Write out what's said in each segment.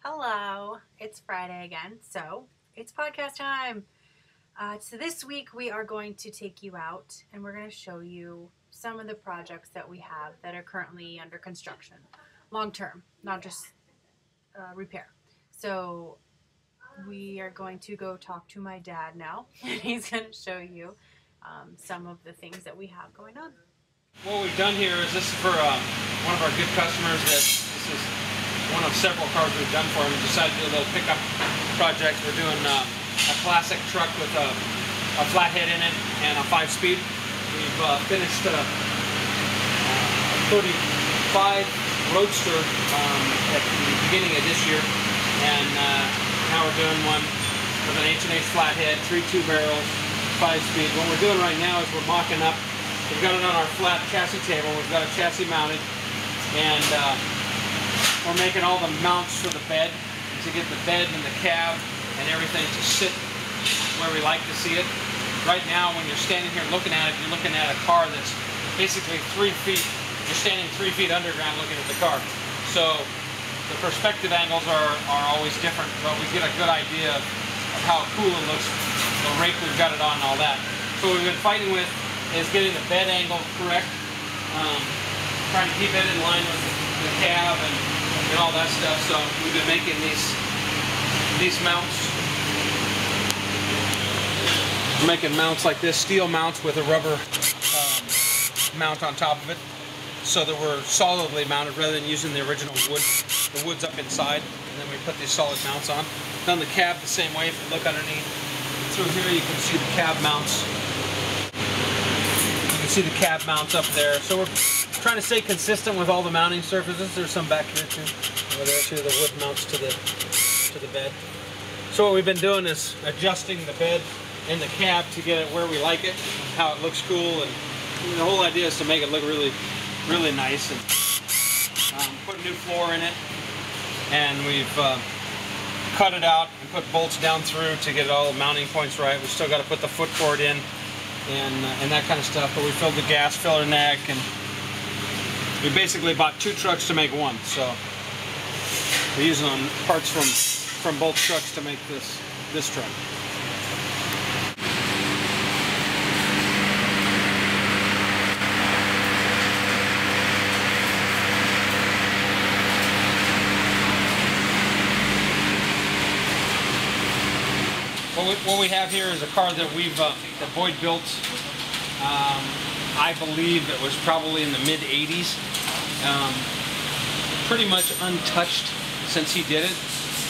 Hello, it's Friday again, so it's podcast time. So this week we are going to take you out and we're going to show you some of the projects that we have that are currently under construction, long term, not just repair. So we are going to go talk to my dad now, and he's going to show you some of the things that we have going on. What we've done here is this is for one of our good customers. This is one of several cars we've done for him. We decided to do a little pickup project. We're doing a classic truck with a flathead in it and a 5-speed. We've finished a 35 Roadster at the beginning of this year, and now we're doing one with an H&H flathead, 3.2 barrels, 5-speed. What we're doing right now is we're mocking up. We've got it on our flat chassis table. We've got a chassis mounted, and we're making all the mounts for the bed to get the bed and the cab and everything to sit where we like to see it. Right now, when you're standing here looking at it, you're looking at a car that's basically 3 feet. You're standing 3 feet underground looking at the car. So the perspective angles are always different, but we get a good idea of how cool it looks, the rake we've got it on and all that. So what we've been fighting with is getting the bed angle correct, trying to keep it in line with the cab and all that stuff. So we've been making these mounts. We're making mounts like this, steel mounts with a rubber mount on top of it, so that we're solidly mounted rather than using the original wood. The wood's up inside, and then we put these solid mounts on. Done the cab the same way. If you look underneath through here, you can see the cab mounts. You can see the cab mounts up there. So we're trying to stay consistent with all the mounting surfaces. There's some back here too. Where there's actually the wood mounts to the bed. So what we've been doing is adjusting the bed and the cab to get it where we like it, how it looks cool, and the whole idea is to make it look really nice. And put a new floor in it, and we've cut it out and put bolts down through to get all the mounting points right. We still got to put the foot cord in and that kind of stuff, but we filled the gas filler neck, and we basically bought 2 trucks to make one. So we're using parts from both trucks to make this truck. What we have here is a car that that Boyd built. I believe it was probably in the mid-'80s. Pretty much untouched since he did it.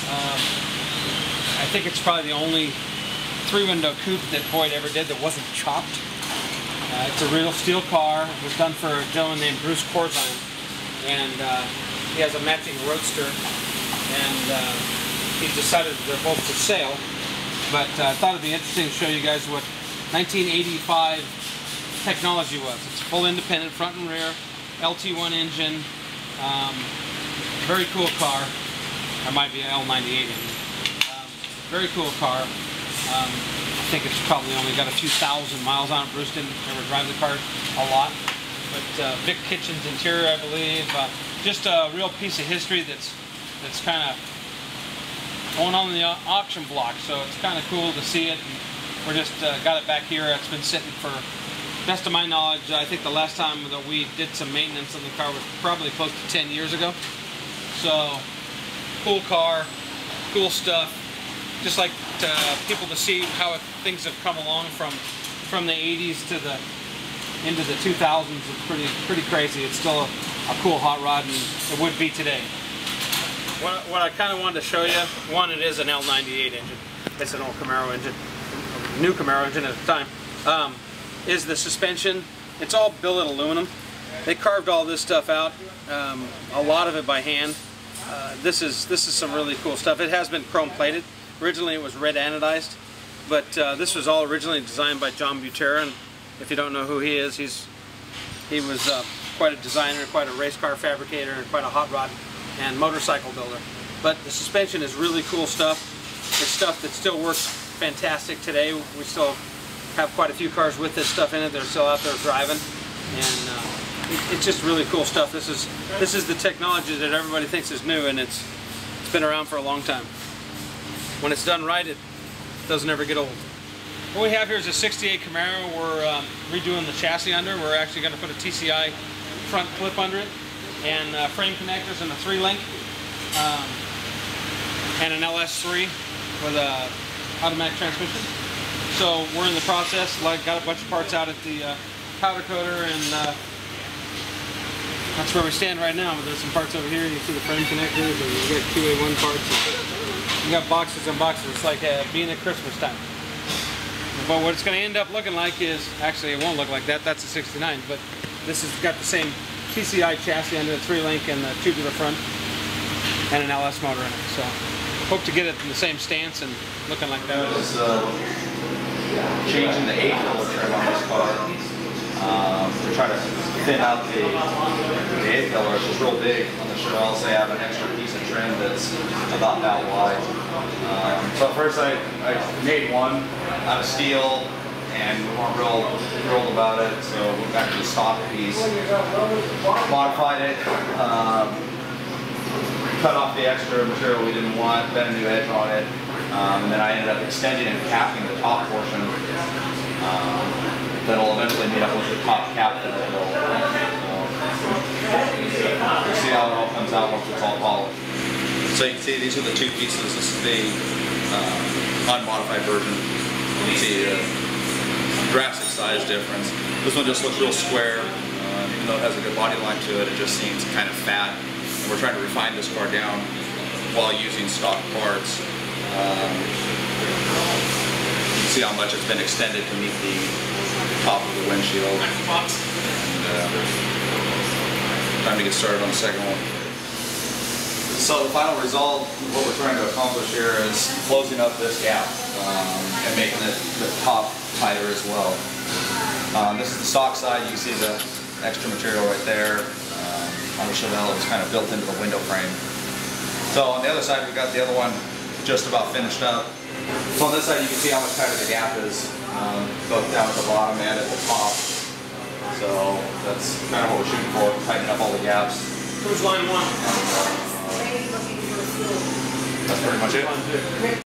I think it's probably the only 3-window coupe that Boyd ever did that wasn't chopped. It's a real steel car. It was done for a gentleman named Bruce Corzine, and he has a matching Roadster, and he decided they're both for sale. But I thought it'd be interesting to show you guys what 1985 technology was. It's full independent front and rear, LT1 engine, very cool car. Or might be an L98 engine. Very cool car. I think it's probably only got a few thousand miles on it. Bruce didn't ever drive the car a lot. But Vic Kitchen's interior, I believe. Just a real piece of history that's kind of going on the auction block, so it's kind of cool to see it. And we're just got it back here. It's been sitting for, best of my knowledge, I think the last time that we did some maintenance on the car was probably close to 10 years ago. So, cool car, cool stuff. Just like people to see how things have come along from the 80s to into the 2000s. It's pretty crazy. It's still a cool hot rod, and it would be today. What I kind of wanted to show you, one, it is an L98 engine. It's an old Camaro engine, new Camaro engine at the time. Is the suspension. It's all billet aluminum. They carved all this stuff out, a lot of it by hand. This is some really cool stuff. It has been chrome plated. Originally it was red anodized, but this was all originally designed by John Butera. If you don't know who he is, he was quite a designer, quite a race car fabricator, and quite a hot rod and motorcycle builder. But the suspension is really cool stuff. It's stuff that still works fantastic today. We still have quite a few cars with this stuff in it that are still out there driving, and it's just really cool stuff. This is the technology that everybody thinks is new, and it's been around for a long time. When it's done right, it doesn't ever get old. What we have here is a 68 Camaro. We're redoing the chassis under. We're actually going to put a TCI front clip under it, and frame connectors and a 3-link, and an LS3 with a automatic transmission. So we're in the process. Got a bunch of parts out at the powder coater, and that's where we stand right now. But there's some parts over here. You see the frame connectors, and you got QA1 parts. You got boxes and boxes. It's like being at Christmas time. But what it's going to end up looking like is, actually it won't look like that. That's a 69, but this has got the same TCI chassis under the 3-link and the tube to the front, and an LS motor in it. So hope to get it in the same stance and looking like that. Changing the A-filler trim on this car to try to thin out the A-filler. It's just real big on the shells. They have an extra piece of trim that's about that wide. So first I made one out of steel, and we weren't real thrilled about it, so we went back to the stock piece, modified it, cut off the extra material we didn't want, bent a new edge on it, and then I ended up extending and capping the top portion that'll eventually meet up with the top cap that it will. So we'll see how it all comes out once it's all polished. So you can see these are the two pieces. This is the unmodified version. You can see a drastic size difference. This one just looks real square. Even though it has a good body line to it, it just seems kind of fat. And we're trying to refine this car down while using stock parts. You can see how much it's been extended to meet the top of the windshield. And, time to get started on the second one. So the final result, what we're trying to accomplish here is closing up this gap and making the top tighter as well. This is the stock side. You can see the extra material right there on the Chevelle. It's kind of built into the window frame. So on the other side, we've got the other one just about finished up. So on this side, you can see how much tighter the gap is, both down at the bottom and at the top. So that's kind of what we're shooting for, tightening up all the gaps. Who's line one? That's pretty much it.